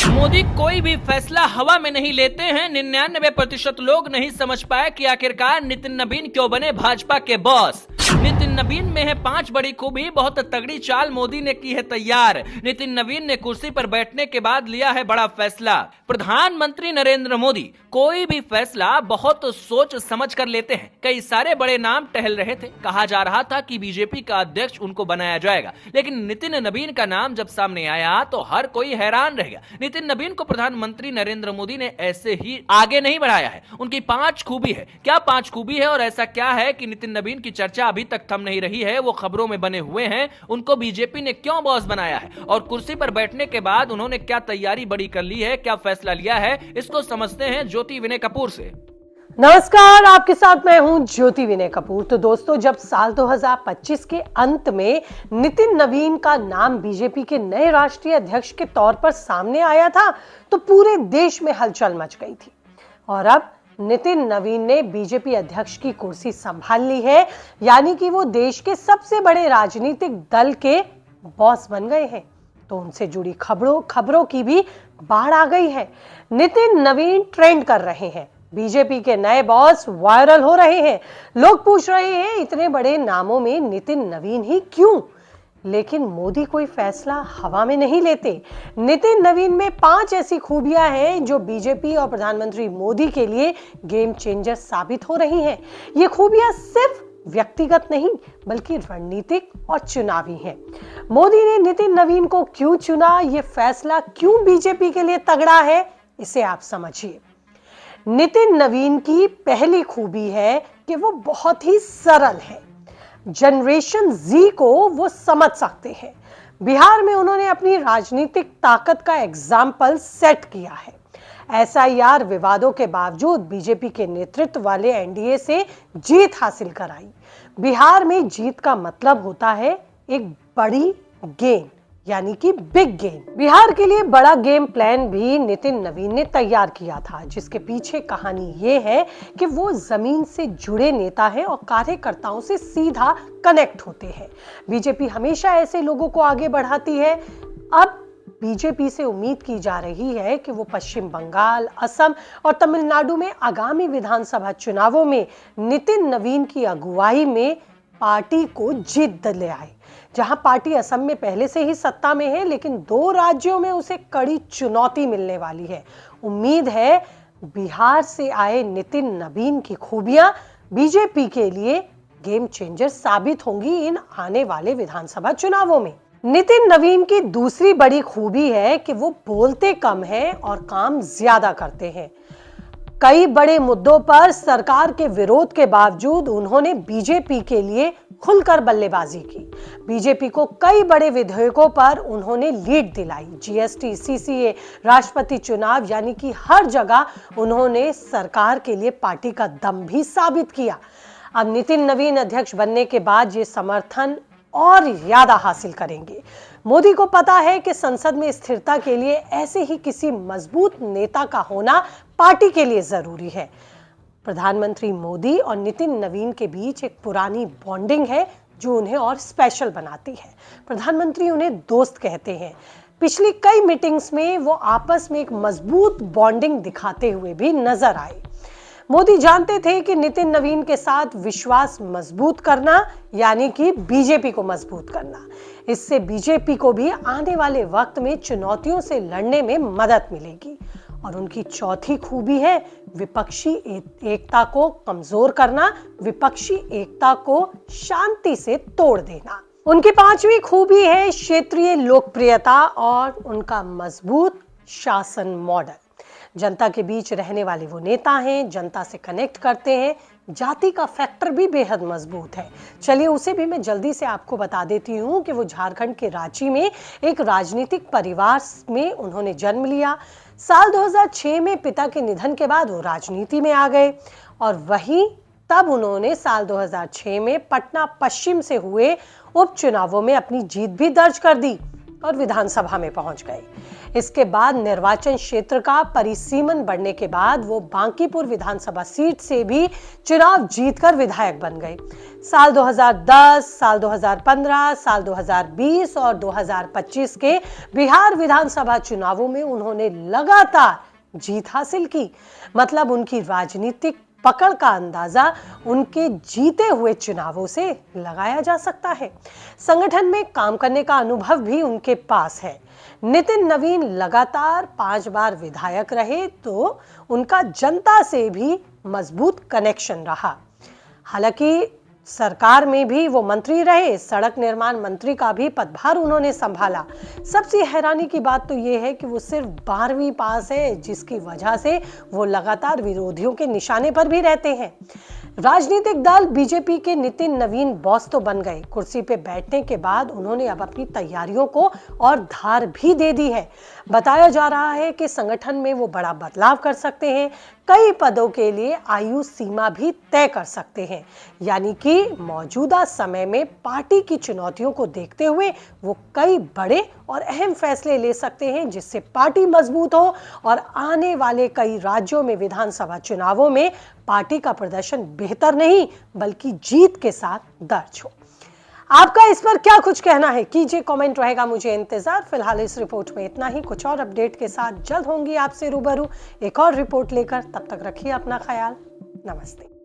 मोदी कोई भी फैसला हवा में नहीं लेते हैं। 99% लोग नहीं समझ पाए कि आखिरकार नितिन नवीन क्यों बने भाजपा के बॉस। नितिन नवीन में है 5 बड़ी खूबी, बहुत तगड़ी चाल मोदी ने की है तैयार। नितिन नवीन ने कुर्सी पर बैठने के बाद लिया है बड़ा फैसला। प्रधानमंत्री नरेंद्र मोदी कोई भी फैसला बहुत सोच समझ कर लेते हैं। कई सारे बड़े नाम टहल रहे थे, कहा जा रहा था कि बीजेपी का अध्यक्ष उनको बनाया जाएगा, लेकिन नितिन नवीन का नाम जब सामने आया तो हर कोई हैरान रह गया। नितिन नवीन को प्रधानमंत्री नरेंद्र मोदी ने ऐसे ही आगे नहीं बढ़ाया है। उनकी 5 खूबी है। क्या 5 खूबी है और ऐसा क्या है कि नितिन नवीन की चर्चा अभी तक थम नहीं रही है, वो खबरों में बने हुए हैं। उनको बीजेपी ने क्यों बॉस बनाया है और कुर्सी पर बैठने के बाद उन्होंने क्या तैयारी बड़ी कर ली है, क्या फैसला लिया है, इसको समझते हैं ज्योति विनय कपूर से। नमस्कार, आपके साथ मैं हूं ज्योति विनय कपूर। तो दोस्तों, जब साल 2025 के अंत में नितिन नवीन का नाम बीजेपी के नए राष्ट्रीय अध्यक्ष के तौर पर सामने आया था तो पूरे देश में हलचल मच गई थी। और अब नितिन नवीन ने बीजेपी अध्यक्ष की कुर्सी संभाल ली है, यानी कि वो देश के सबसे बड़े राजनीतिक दल के बॉस बन गए हैं। तो उनसे जुड़ी खबरों की भी बाढ़ आ गई है। नितिन नवीन ट्रेंड कर रहे हैं, बीजेपी के नए बॉस वायरल हो रहे हैं। लोग पूछ रहे हैं, इतने बड़े नामों में नितिन नवीन ही क्यों? लेकिन मोदी कोई फैसला हवा में नहीं लेते। नितिन नवीन में 5 ऐसी खूबियां हैं जो बीजेपी और प्रधानमंत्री मोदी के लिए गेम चेंजर साबित हो रही हैं। ये खूबियां सिर्फ व्यक्तिगत नहीं बल्कि रणनीतिक और चुनावी हैं। मोदी ने नितिन नवीन को क्यों चुना, ये फैसला क्यों बीजेपी के लिए तगड़ा है, इसे आप समझिए। नितिन नवीन की पहली खूबी है कि वो बहुत ही सरल है। जनरेशन जी को वो समझ सकते हैं। बिहार में उन्होंने अपनी राजनीतिक ताकत का एग्जाम्पल सेट किया है। एसआईआर विवादों के बावजूद बीजेपी के नेतृत्व वाले एनडीए से जीत हासिल कराई। बिहार में जीत का मतलब होता है एक बड़ी गेम, यानी कि बिग गेम। बिहार के लिए बड़ा गेम प्लान भी नितिन नवीन ने तैयार किया था, जिसके पीछे कहानी ये है कि वो जमीन से जुड़े नेता हैं और कार्यकर्ताओं से सीधा कनेक्ट होते हैं। बीजेपी हमेशा ऐसे लोगों को आगे बढ़ाती है। अब बीजेपी से उम्मीद की जा रही है कि वो पश्चिम बंगाल, असम और तमिलनाडु में आगामी विधानसभा चुनावों में नितिन नवीन की अगुवाई में पार्टी को जीत दिलाए आए। जहां पार्टी असम में पहले से ही सत्ता में है, लेकिन 2 राज्यों में उसे कड़ी चुनौती मिलने वाली है। उम्मीद है बिहार से आए नितिन नवीन की खूबियां बीजेपी के लिए गेम चेंजर साबित होंगी इन आने वाले विधानसभा चुनावों में। नितिन नवीन की दूसरी बड़ी खूबी है कि वो बोलते कम हैं और काम ज्यादा करते हैं। कई बड़े मुद्दों पर सरकार के विरोध के बावजूद उन्होंने बीजेपी के लिए खुलकर बल्लेबाजी की। बीजेपी को कई बड़े विधेयकों पर उन्होंने लीड दिलाई। जीएसटी, सीसीए, राष्ट्रपति चुनाव, यानी कि हर जगह उन्होंने सरकार के लिए पार्टी का दम भी साबित किया। अब नितिन नवीन अध्यक्ष बनने के बाद ये समर्थन और ज्यादा हासिल करेंगे। मोदी को पता है कि संसद में स्थिरता के लिए ऐसे ही किसी मजबूत नेता का होना पार्टी के लिए जरूरी है। प्रधानमंत्री मोदी और नितिन नवीन के बीच एक पुरानी बॉन्डिंग है जो उन्हें और स्पेशल बनाती है। प्रधानमंत्री उन्हें दोस्त कहते हैं। पिछली कई मीटिंग्स में वो आपस में एक मजबूत बॉन्डिंग दिखाते हुए भी नजर आए। मोदी जानते थे कि नितिन नवीन के साथ विश्वास मजबूत करना यानी कि बीजेपी को मजबूत करना, इससे बीजेपी को भी आने वाले वक्त में चुनौतियों से लड़ने में मदद मिलेगी। और उनकी चौथी खूबी है विपक्षी एकता को कमजोर करना, विपक्षी एकता को शांति से तोड़ देना। उनकी 5वीं खूबी है क्षेत्रीय लोकप्रियता और उनका मजबूत शासन मॉडल। जनता के बीच रहने वाले वो नेता हैं, जनता से कनेक्ट करते हैं। जाति का फैक्टर भी बेहद मजबूत है। चलिए उसे भी मैं जल्दी से आपको बता देती हूँ कि वो झारखंड के रांची में एक राजनीतिक परिवार में उन्होंने जन्म लिया। साल 2006 में पिता के निधन के बाद वो राजनीति में आ गए और वहीं तब उन्होंने साल 2006 में पटना पश्चिम से हुए उपचुनावों में अपनी जीत भी दर्ज कर दी। और विधानसभा में पहुंच गए। इसके बाद निर्वाचन क्षेत्र का परिसीमन बढ़ने के बाद वो बांकीपुर विधानसभा सीट से भी चुनाव जीतकर विधायक बन गए। साल 2010, साल 2015, साल 2020 और 2025 के बिहार विधानसभा चुनावों में उन्होंने लगातार जीत हासिल की। मतलब उनकी राजनीतिक पकड़ का अंदाजा उनके जीते हुए चुनावों से लगाया जा सकता है। संगठन में काम करने का अनुभव भी उनके पास है। नितिन नवीन लगातार 5 बार विधायक रहे तो उनका जनता से भी मजबूत कनेक्शन रहा। हालांकि सरकार में भी वो मंत्री रहे, सड़क निर्माण मंत्री का भी पदभार उन्होंने संभाला। सबसे हैरानी की बात तो ये है कि वो सिर्फ 12वीं पास है, जिसकी वजह से वो लगातार विरोधियों के निशाने पर भी रहते हैं। राजनीतिक दल बीजेपी के नितिन नवीन बॉस तो बन गए। कुर्सी पे बैठने के बाद उन्होंने अब अपनी तैयारियों को और धार भी दे दी है। बताया जा रहा है कि संगठन में वो बड़ा बदलाव कर सकते हैं। कई पदों के लिए आयु सीमा भी तय कर सकते हैं। यानी कि मौजूदा समय में पार्टी की चुनौतियों को देखते हुए वो कई बड़े और अहम फैसले ले सकते हैं, जिससे पार्टी मजबूत हो और आने वाले कई राज्यों में विधानसभा चुनावों में पार्टी का प्रदर्शन बेहतर नहीं बल्कि जीत के साथ दर्ज हो। आपका इस पर क्या कुछ कहना है? कीजिए कमेंट, रहेगा मुझे इंतजार। फिलहाल इस रिपोर्ट में इतना ही। कुछ और अपडेट के साथ जल्द होंगी आपसे रूबरू एक और रिपोर्ट लेकर। तब तक रखिए अपना ख्याल। नमस्ते।